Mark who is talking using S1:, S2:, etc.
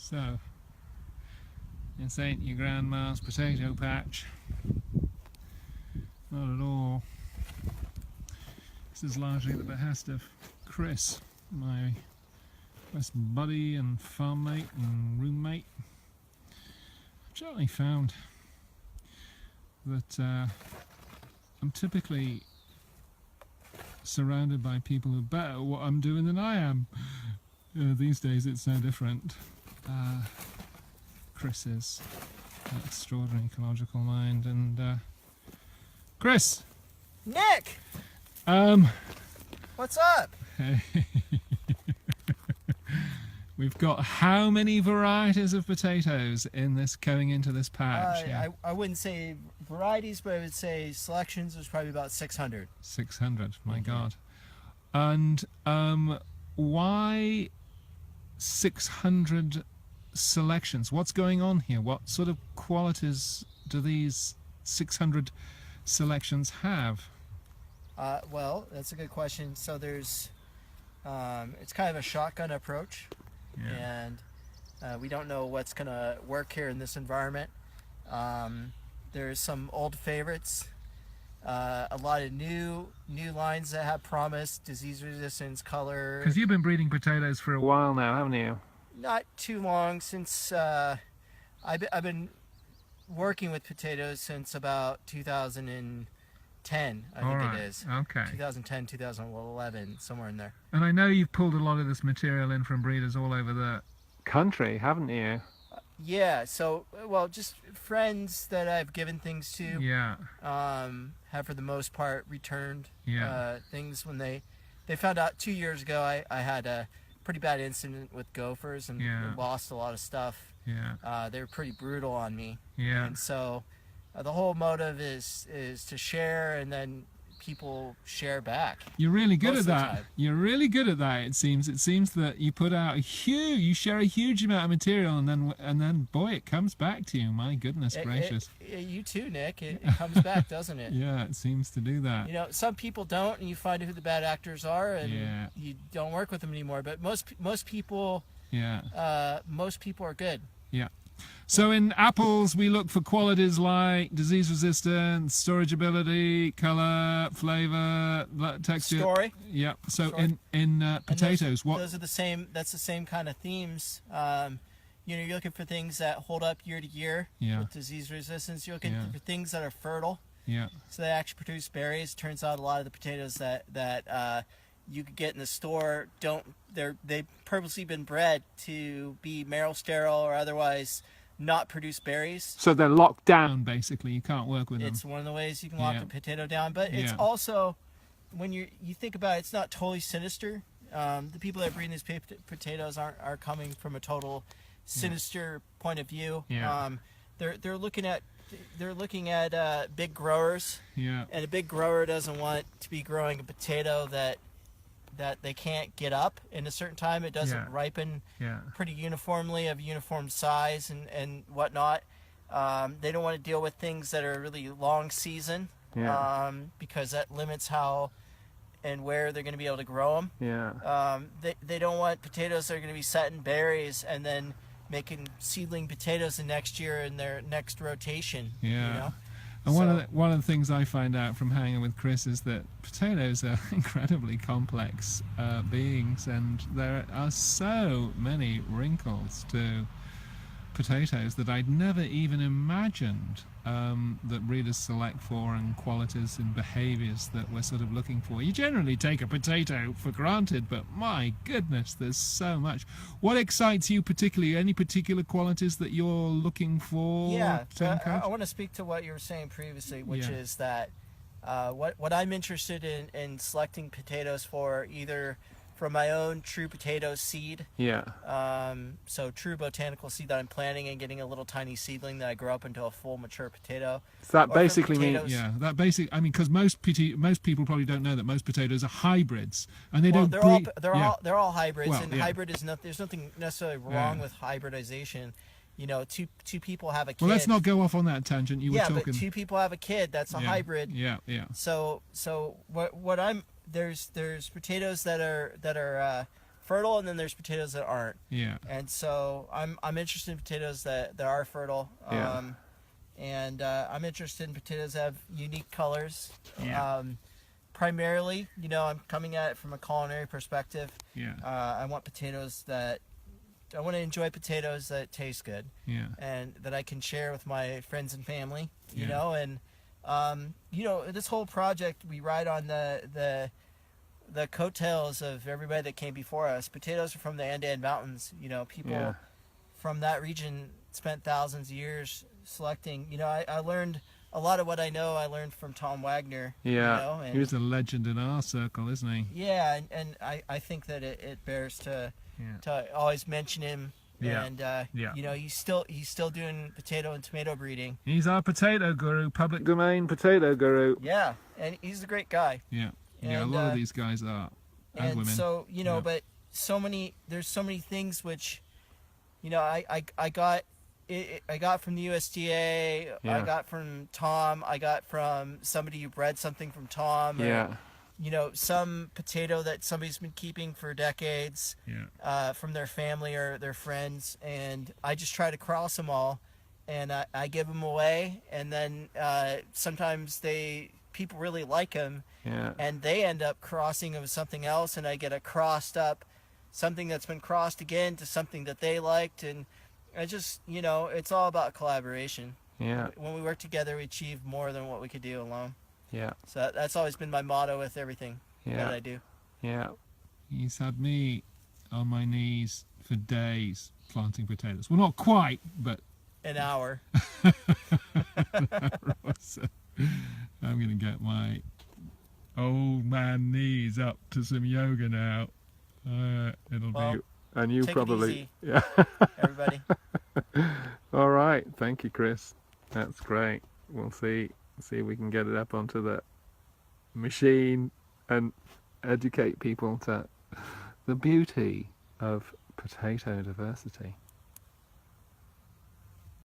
S1: So, this ain't your grandma's potato patch. Not at all. This is largely at the behest of Chris, my best buddy and farm mate and roommate. I've certainly found that I'm typically surrounded by people who are better at what I'm doing than I am. These days it's no different. Chris is an extraordinary ecological mind, and Chris!
S2: Nick! What's up?
S1: We've got how many varieties of potatoes in this going into this patch?
S2: I wouldn't say varieties, but I would say selections. There's probably about 600.
S1: 600, my God. And why 600 selections? What's going on here? What sort of qualities do these 600 selections have?
S2: Well, that's a good question. So there's, it's kind of a shotgun approach, and we don't know what's going to work here in this environment. There's some old favorites, a lot of new lines that have promise, disease resistance, color.
S1: Because you've been breeding potatoes for a while now, haven't you?
S2: Not too long, since I've been working with potatoes since about 2010, I think it is.
S1: Okay.
S2: 2010, 2011, somewhere in there.
S1: And I know you've pulled a lot of this material in from breeders all over the country, haven't you?
S2: Yeah, so, well, just friends that I've given things to.
S1: Yeah.
S2: Have for the most part returned things when they found out 2 years ago I had a pretty bad incident with gophers and lost a lot of stuff. Yeah. They were pretty brutal on me. Yeah. And so the whole motive is to share, and then people share back.
S1: You're really good at that. You're really good at that. It seems that you put out you share a huge amount of material, and then boy, it comes back to you. My goodness gracious.
S2: You too, Nick. It comes back, doesn't it?
S1: Yeah, it seems to do that.
S2: You know, some people don't, and you find who the bad actors are, and you don't work with them anymore. But most people, most people are good. Yeah.
S1: So in apples, we look for qualities like disease resistance, storage ability, color, flavor, texture.
S2: Story.
S1: Yeah. So in potatoes,
S2: those are the same. That's the same kind of themes. You're looking for things that hold up year to year with disease resistance. You're looking for things that are fertile. Yeah. So they actually produce berries. Turns out a lot of the potatoes that you could get in the store they've purposely been bred to be marrow sterile or otherwise not produce berries.
S1: So they're locked down, basically. You can't work with them.
S2: It's one of the ways you can lock a potato down, but it's also, when you think about it, it's not totally sinister. The people that breed these potatoes are coming from a total sinister point of view. They're looking at big growers, and a big grower doesn't want to be growing a potato that they can't get up in a certain time. It doesn't ripen pretty uniformly, of uniform size and whatnot. They don't want to deal with things that are really long season, because that limits how and where they're going to be able to grow them. They don't want potatoes that are going to be setting berries and then making seedling potatoes the next year in their next rotation. You know?
S1: And one of the things I find out from hanging with Chris is that potatoes are incredibly complex beings, and there are so many wrinkles to potatoes that I'd never even imagined that breeders select for, and qualities and behaviours that we're sort of looking for. You generally take a potato for granted, but my goodness, there's so much. What excites you particularly? Any particular qualities that you're looking for?
S2: Yeah, I want to speak to what you were saying previously, which is that what I'm interested in selecting potatoes for, either from my own true potato seed. So true botanical seed that I'm planting and getting a little tiny seedling that I grow up into a full mature potato.
S1: So that basically means, I mean, because most people probably don't know that most potatoes are hybrids, and they don't breed.
S2: They're all hybrids, hybrid is not. There's nothing necessarily wrong with hybridization. You know, two people have a kid.
S1: Well, let's not go off on that tangent. You were talking.
S2: But two people have a kid. That's a hybrid. So what I'm there's potatoes that are fertile, and then there's potatoes that aren't.
S1: Yeah.
S2: And so I'm interested in potatoes that are fertile.
S1: Yeah.
S2: And I'm interested in potatoes that have unique colors.
S1: Yeah.
S2: Primarily, I'm coming at it from a culinary perspective.
S1: Yeah.
S2: I want I want to enjoy potatoes that taste good.
S1: Yeah.
S2: And that I can share with my friends and family,
S1: Yeah.
S2: and this whole project, we ride on the coattails of everybody that came before us. Potatoes are from the Andean Mountains. People from that region spent thousands of years selecting. I learned a lot of what I know. I learned from Tom Wagner.
S1: Yeah,
S2: And,
S1: he was a legend in our circle, isn't he?
S2: Yeah, and I think that it bears to always mention him.
S1: Yeah.
S2: And he's still doing potato and tomato breeding.
S1: He's our potato guru, public domain potato guru.
S2: Yeah, and he's a great guy.
S1: Yeah.
S2: And,
S1: yeah, a lot of these guys are, and women.
S2: So but there's so many things which, I got from the USDA.
S1: Yeah.
S2: I got from Tom. I got from somebody who bred something from Tom.
S1: Yeah.
S2: Some potato that somebody's been keeping for decades.
S1: Yeah.
S2: From their family or their friends, and I just try to cross them all, and I give them away, and then sometimes people really like them.
S1: Yeah.
S2: And they end up crossing with something else, and I get a crossed up something that's been crossed again to something that they liked, and I just, it's all about collaboration.
S1: Yeah.
S2: When we work together, we achieve more than what we could do alone.
S1: Yeah.
S2: So that's always been my motto with everything that I do.
S1: Yeah. He's had me on my knees for days planting potatoes. Well, not quite, but
S2: An hour.
S1: I'm going to get my old man knees up to some yoga now. It'll be, and you
S2: take
S1: probably,
S2: it easy, everybody.
S1: All right, thank you, Chris. That's great. We'll see if we can get it up onto the machine and educate people to the beauty of potato diversity.